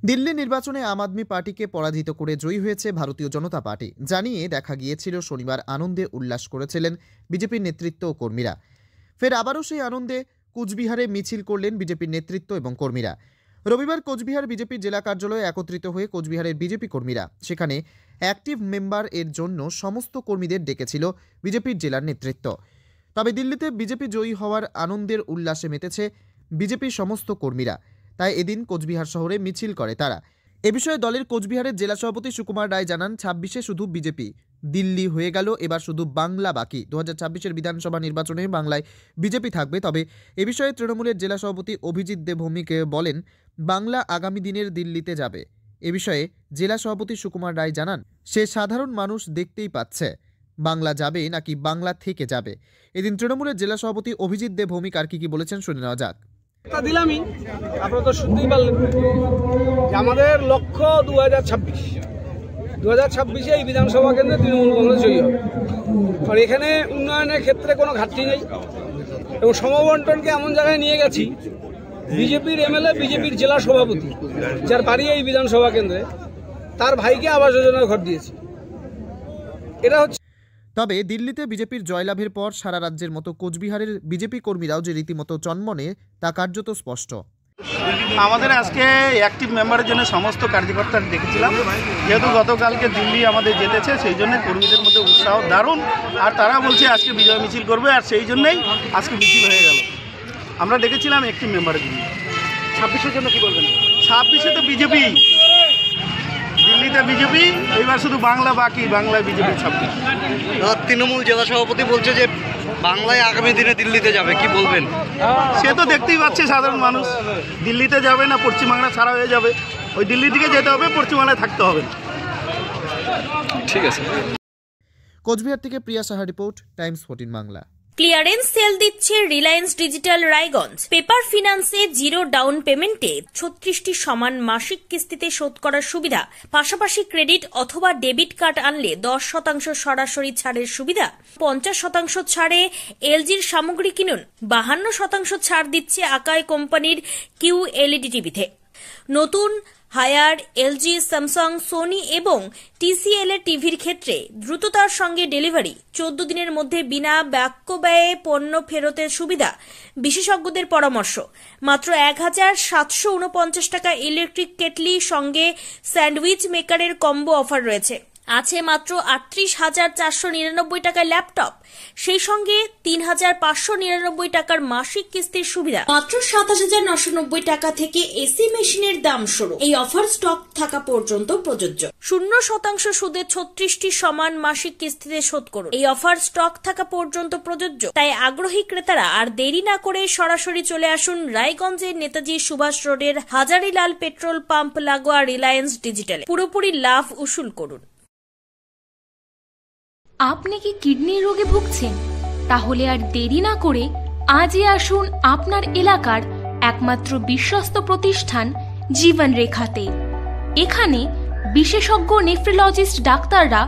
দিল্লি নির্বাচনে আম আদমি পার্টিকে পরাজিত করে জয়ী হয়েছে ভারতীয় জনতা পার্টি জানিয়ে দেখা গিয়েছিল শনিবার আনন্দে উল্লাস করেছিলেন বিজেপির নেতৃত্ব ও কর্মীরা। ফের আবারও সেই আনন্দে কোচবিহারে মিছিল করলেন বিজেপির নেতৃত্ব এবং কর্মীরা। রবিবার কোচবিহার বিজেপির জেলা কার্যালয়ে একত্রিত হয়ে কোচবিহারের বিজেপি কর্মীরা সেখানে অ্যাক্টিভ মেম্বার এর জন্য সমস্ত কর্মীদের ডেকেছিল বিজেপির জেলার নেতৃত্ব। তবে দিল্লিতে বিজেপি জয়ী হওয়ার আনন্দের উল্লাসে মেতেছে বিজেপির সমস্ত কর্মীরা, তাই এদিন কোচবিহার শহরে মিছিল করে তারা। এ বিষয়ে দলের কোচবিহারের জেলা সভাপতি সুকুমার রায় জানান, 26-এ শুধু বিজেপি দিল্লি হয়ে গেল, এবার শুধু বাংলা বাকি। 2026-এর বিধানসভা নির্বাচনে বাংলায় বিজেপি থাকবে। তবে এ বিষয়ে তৃণমূলের জেলা সভাপতি অভিজিৎ দে ভৌমিক বলেন, বাংলা আগামী দিনের দিল্লিতে যাবে। এ বিষয়ে জেলা সভাপতি সুকুমার রায় জানান, সে সাধারণ মানুষ দেখতেই পাচ্ছে বাংলা যাবে নাকি বাংলা থেকে যাবে। এদিন তৃণমূলের জেলা সভাপতি অভিজিৎ দে ভৌমিক আর কি বলেছেন শুনে নেওয়া যাক। দিলামই আপনারা তো শুনতেই পারলেন যে আমাদের লক্ষ্য 2026-এ এই বিধানসভা কেন্দ্রে তৃণমূল কংগ্রেস জয়ী হবে। আর এখানে উন্নয়নের ক্ষেত্রে কোনো ঘাটতি নেই এবং সমবন্টনকে এমন জায়গায় নিয়ে গেছি, বিজেপির এমএলএ, বিজেপির জেলা সভাপতি যার বাড়ি এই বিধানসভা কেন্দ্রে, তার ভাইকে আবাস যোজনার ঘর দিয়েছি। এটা হচ্ছে। তবে দিল্লিতে বিজেপির জয়লাভের পর সারা রাজ্যের মতো কোচবিহারের বিজেপি কর্মীরাও যে রীতিমতো চনমনে তা কার্যত স্পষ্ট। আমাদের আজকে অ্যাক্টিভ মেম্বারের জন্য সমস্ত কার্যকর্তা দেখেছিলাম, যেহেতু গতকালকে দিল্লি আমাদের জিতেছে সেই জন্য কর্মীদের মধ্যে উৎসাহ দারুণ। আর তারা বলছে আজকে বিজয় মিছিল করবে, আর সেই জন্যই আজকে মিছিল হয়ে গেল। আমরা দেখেছিলাম অ্যাক্টিভ মেম্বারের জন্য। 26-এর জন্য কি বলবেন? 26-এ তো বিজেপি, দিল্লিতে বিজেপি, এইবার শুধু বাংলা বাকি, বাংলায় বিজেপি 26। তৃণমূল জেলা সভাপতি বলছে যে বাংলায় আগামী দিনে দিল্লিতে যাবে, কি বলবেন? সে তো দেখতেই পাচ্ছে সাধারণ মানুষ, দিল্লিতে যাবে না পশ্চিমবাংলা ছাড়া হয়ে যাবে। ওই দিল্লি থেকে যেতে হবে, পশ্চিমবাংলায় থাকতে হবে। ঠিক আছে। কোচবিহার থেকে Priya Saha report, Times 14 Bangla. Clearance sale দিচ্ছে রিলায়েন্স ডিজিটাল রায়গঞ্জ। পেপার ফিন্যান্সে জিরো ডাউন পেমেন্টে 36টি সমান মাসিক কিস্তিতে শোধ করার সুবিধা, পাশাপাশি ক্রেডিট অথবা ডেবিট কার্ড আনলে 10% সরাসরি ছাড়ের সুবিধা, 50% ছাড়ে এলজির সামগ্রী কিনুন, 52% ছাড় দিচ্ছে আকাই কোম্পানির QLED টিভিতে। নতুন হায়ার এলজি, স্যামসাং, সোনি এবং TCL এর টিভির ক্ষেত্রে দ্রুততার সঙ্গে ডেলিভারি, 14 দিনের মধ্যে বিনা বাক্য ব্যয়ে পণ্য ফেরতের সুবিধা, বিশেষজ্ঞদের পরামর্শ। মাত্র 1749 টাকা ইলেকট্রিক কেটলি সঙ্গে স্যান্ডউইচ মেকারের কম্বো অফার রয়েছে। আছে মাত্র 38,499 টাকার ল্যাপটপ, সেই সঙ্গে 3,599 টাকার মাসিক কিস্তির সুবিধা। মাত্র 27,990 টাকা থেকে এসি মেশিনের দাম শুরু। এই অফার স্টক থাকা পর্যন্ত প্রযোজ্য। 0% সুদে 36টি সমান মাসিক কিস্তিতে শোধ করুন। এই অফার স্টক থাকা পর্যন্ত প্রযোজ্য। তাই আগ্রহী ক্রেতারা আর দেরি না করে সরাসরি চলে আসুন রায়গঞ্জের নেতাজি সুভাষ রোডের হাজারিলাল পেট্রোল পাম্প লাগোয়া রিলায়েন্স ডিজিটালে। পুরোপুরি লাভ উসুল করুন। আপনি কি কিডনি রোগে ভুগছেন? তাহলে আর দেরি না করে আজই আসুন আপনার এলাকার একমাত্র বিশ্বস্ত প্রতিষ্ঠান জীবন রেখাতে। এখানে বিশেষজ্ঞ নেফ্রোলজিস্ট ডাক্তাররা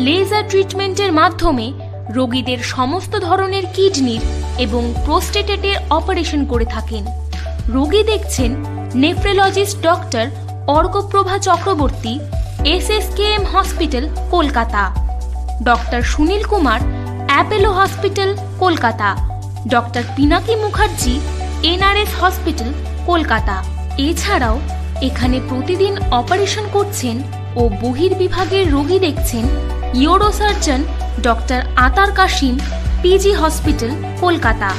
লেজার ট্রিটমেন্টের মাধ্যমে রোগীদের সমস্ত ধরনের কিডনির এবং প্রোস্টেটের অপারেশন করে থাকেন। রোগী দেখছেন nephrologist doctor Arkaprava Chakraborty, SSKM hospital, Kolkata. Doctor Sunil Kumar, Apollo hospital, Kolkata. Doctor Pinaki Mukherjee, NRS hospital, Kolkata. এছাড়াও এখানে প্রতিদিন অপারেশন করছেন ও বহির্বিভাগের রোগী দেখছেন ইউরোসার্জন ডক্টর আতার কাশিম, PG হসপিটাল, কলকাতা।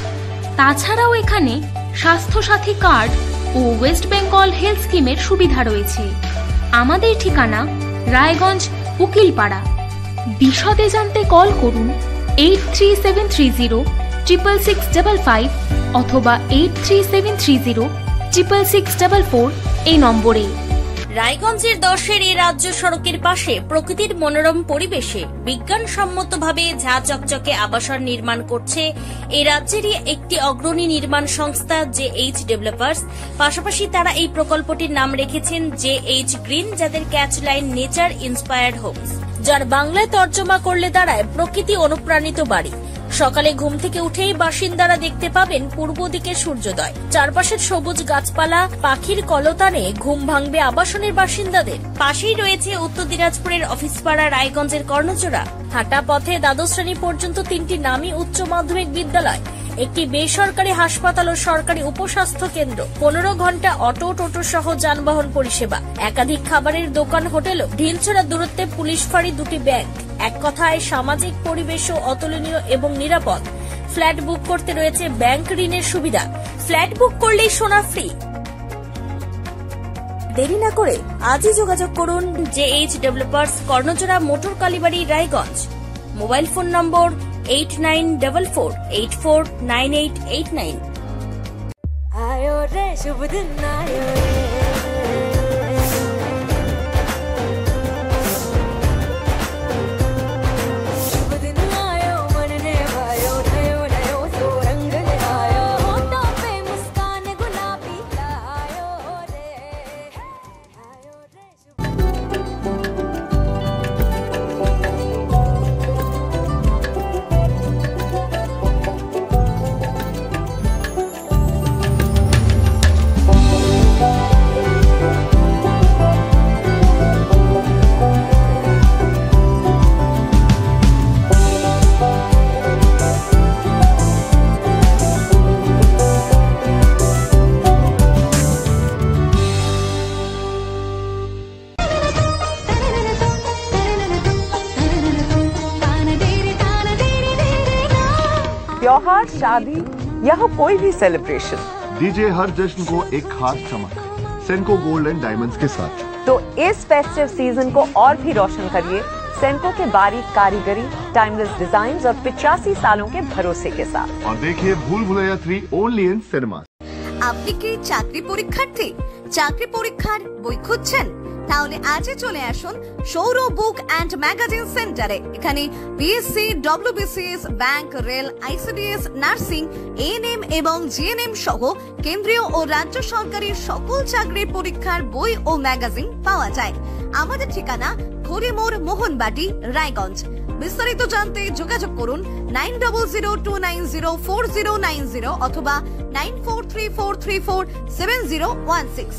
তাছাড়াও এখানে স্বাস্থ্যসাথী কার্ড ও ওয়েস্ট বেঙ্গল হেলথ স্কিমের সুবিধা রয়েছে। আমাদের ঠিকানা রায়গঞ্জ, উকিলপাড়া। বিশদে জানতে কল করুন 8373066655 অথবা 8373066644 এই নম্বরে। রায়গঞ্জের 10-এর এই রাজ্য সড়কের পাশে প্রকৃতির মনোরম পরিবেশে বিজ্ঞানসম্মতভাবে ঝা চকচকে আবাসন নির্মাণ করছে এই রাজ্যেরই একটি অগ্রণী নির্মাণ সংস্থা JH ডেভেলপার্স। পাশাপাশি তারা এই প্রকল্পটির নাম রেখেছেন JH গ্রিন, যাদের ক্যাচলাইন নেচার ইন্সপায়ার্ড হোমস, যার বাংলায় তর্জমা করলে দাঁড়ায় প্রকৃতি অনুপ্রাণিত বাড়ি। সকালে ঘুম থেকে উঠেই বাসিন্দারা দেখতে পাবেন পূর্ব দিকে সূর্যোদয়। চারপাশের সবুজ গাছপালা, পাখির কলতানে ঘুম ভাঙবে আবাসনের বাসিন্দাদের। পাশেই রয়েছে উত্তর দিনাজপুরের অফিসপাড়া রায়গঞ্জের কর্ণজোড়া। হাঁটা পথে দ্বাদশ শ্রেণী পর্যন্ত 3টি নামী উচ্চ মাধ্যমিক বিদ্যালয়, একটি বেসরকারি হাসপাতাল ও সরকারি উপস্বাস্থ্য কেন্দ্র, 15 ঘন্টা অটো, টোটো সহ যানবাহন পরিষেবা, একাধিক খাবারের দোকান, হোটেল, ঢিলছড়া দূরত্বে পুলিশ ফাঁড়ি, 2টি ব্যাংক। এক কথায় সামাজিক পরিবেশও অতুলনীয় এবং নিরাপদ। ফ্ল্যাট বুক করতে রয়েছে ব্যাংক ঋণের সুবিধা। ফ্ল্যাট বুক করলেই সোনা ফ্রি। দেরি না করে আজই যোগাযোগ করুন JH developers, Karnajora, motor Kalibari, Raiganj. Mobile phone number 8944849889। आयो रे शुभ दिन आयो रे, शुभ दिन आयो मन ने भायो, नयो नयो सो रंग ले आयो, होठों पे मुस्कान गुलाबी आयो रे, शुभ त्योहार, शादी या हो कोई भी सेलिब्रेशन, दीजिए हर जश्न को एक खास चमक सेंको गोल्ड एंड डायमंड्स के साथ। तो इस फेस्टिव सीजन को और भी रोशन करिए सेंको के बारीक कारीगरी, टाइमलेस डिजाइन्स और 85 सालों के भरोसे के साथ। और देखिए भूल भुलैया 3 ओनली इन सिनेमा। আপনি কি চাকরি পরীক্ষার্থী? চাকরি পরীক্ষার বই খুঁজছেন? তাহলে আজই চলে আসুন সৌর বুক অ্যান্ড ম্যাগাজিন সেন্টারে। এখানে BSc, WBCS, bank, rail, ICDS, nursing, ANM এবং জিএনএম সহ কেন্দ্রীয় ও রাজ্য সরকারি সকল চাকরির পরীক্ষার বই ও ম্যাগাজিন পাওয়া যায়। আমাদের ঠিকানা খড়িমোড়, মোহনবাটি, রায়গঞ্জ। বিস্তারিত জানতে যোগাযোগ করুন 9002904090 অথবা 9434347016।